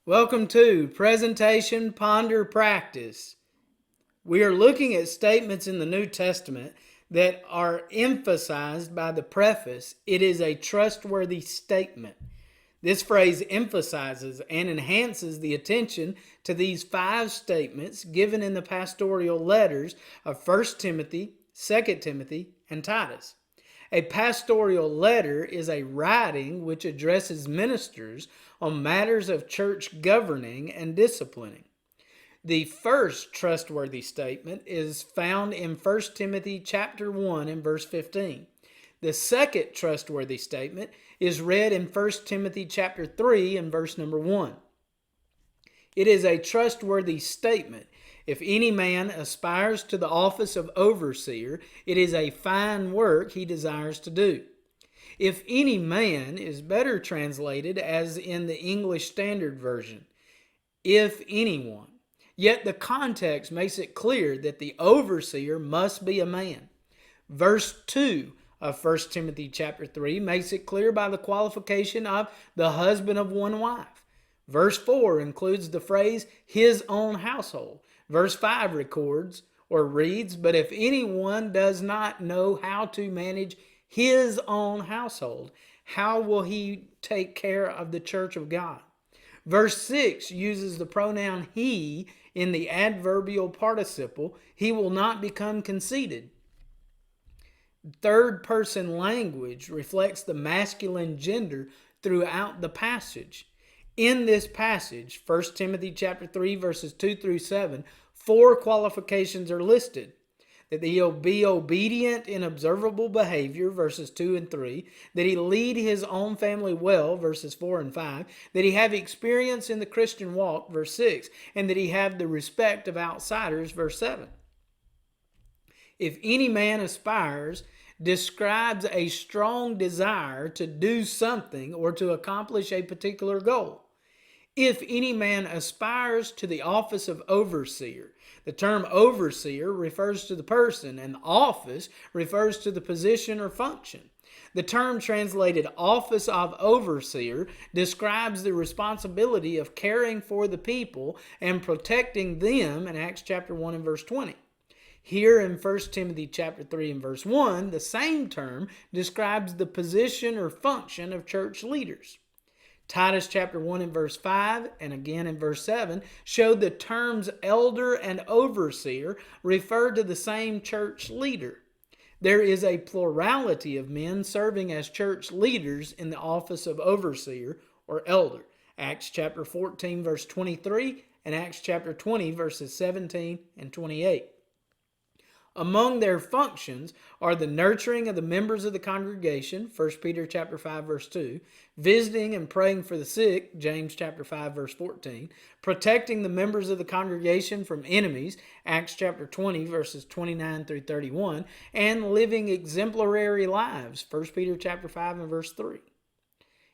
Welcome to Presentation, Ponder, Practice. We are looking at statements in the New Testament that are emphasized by the preface, "It is a trustworthy statement." This phrase emphasizes and enhances the attention to these 5 statements given in the pastoral letters of 1 Timothy, 2 Timothy, and Titus. A pastoral letter is a writing which addresses ministers on matters of church governing and disciplining. The first trustworthy statement is found in 1 Timothy chapter 1 and verse 15. The second trustworthy statement is read in 1 Timothy chapter 3 and verse number 1. It is a trustworthy statement. If any man aspires to the office of overseer, it is a fine work he desires to do. If any man is better translated as in the English Standard Version, if anyone. Yet the context makes it clear that the overseer must be a man. Verse 2 of 1 Timothy chapter 3 makes it clear by the qualification of the husband of one wife. Verse 4 includes the phrase, his own household. Verse 5 records or reads, but if anyone does not know how to manage his own household, how will he take care of the church of God? Verse 6 uses the pronoun he in the adverbial participle. He will not become conceited. Third person language reflects the masculine gender throughout the passage. In this passage, 1 Timothy chapter 3 verses 2 through 7, 4 qualifications are listed. That he'll be obedient in observable behavior, verses 2 and 3. That he lead his own family well, verses 4 and 5. That he have experience in the Christian walk, verse 6. And that he have the respect of outsiders, verse 7. If any man aspires, describes a strong desire to do something or to accomplish a particular goal. If any man aspires to the office of overseer, the term overseer refers to the person and office refers to the position or function. The term translated office of overseer describes the responsibility of caring for the people and protecting them in Acts chapter 1 and verse 20. Here in 1 Timothy chapter 3 and verse 1, the same term describes the position or function of church leaders. Titus chapter 1 and verse 5 and again in verse 7 show the terms elder and overseer refer to the same church leader. There is a plurality of men serving as church leaders in the office of overseer or elder. Acts chapter 14 verse 23 and Acts chapter 20 verses 17 and 28. Among their functions are the nurturing of the members of the congregation, 1 Peter chapter 5 verse 2, visiting and praying for the sick, James chapter 5 verse 14, protecting the members of the congregation from enemies, Acts chapter 20 verses 29 through 31, and living exemplary lives, 1 Peter chapter 5 and verse 3.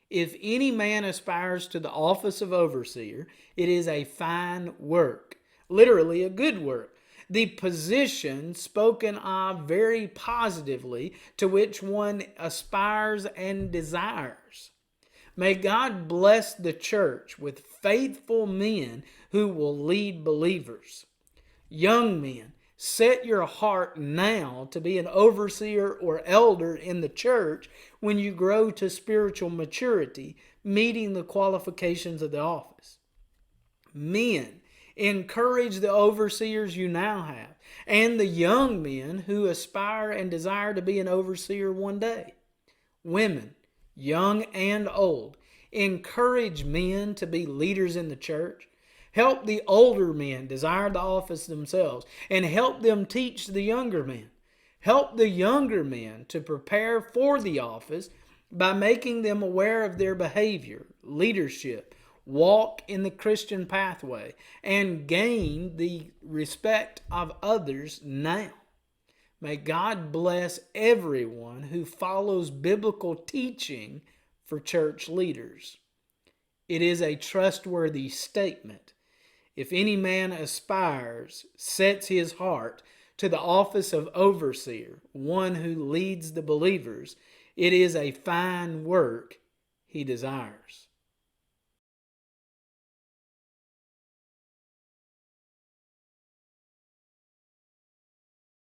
If any man aspires to the office of overseer, it is a fine work, literally a good work. The position spoken of very positively to which one aspires and desires. May God bless the church with faithful men who will lead believers. Young men, set your heart now to be an overseer or elder in the church when you grow to spiritual maturity, meeting the qualifications of the office. Men, encourage the overseers you now have and the young men who aspire and desire to be an overseer one day. Women, young and old, encourage men to be leaders in the church. Help the older men desire the office themselves and help them teach the younger men. Help the younger men to prepare for the office by making them aware of their behavior, leadership, walk in the Christian pathway, and gain the respect of others now. May God bless everyone who follows biblical teaching for church leaders. It is a trustworthy statement. If any man aspires, sets his heart to the office of overseer, one who leads the believers, it is a fine work he desires.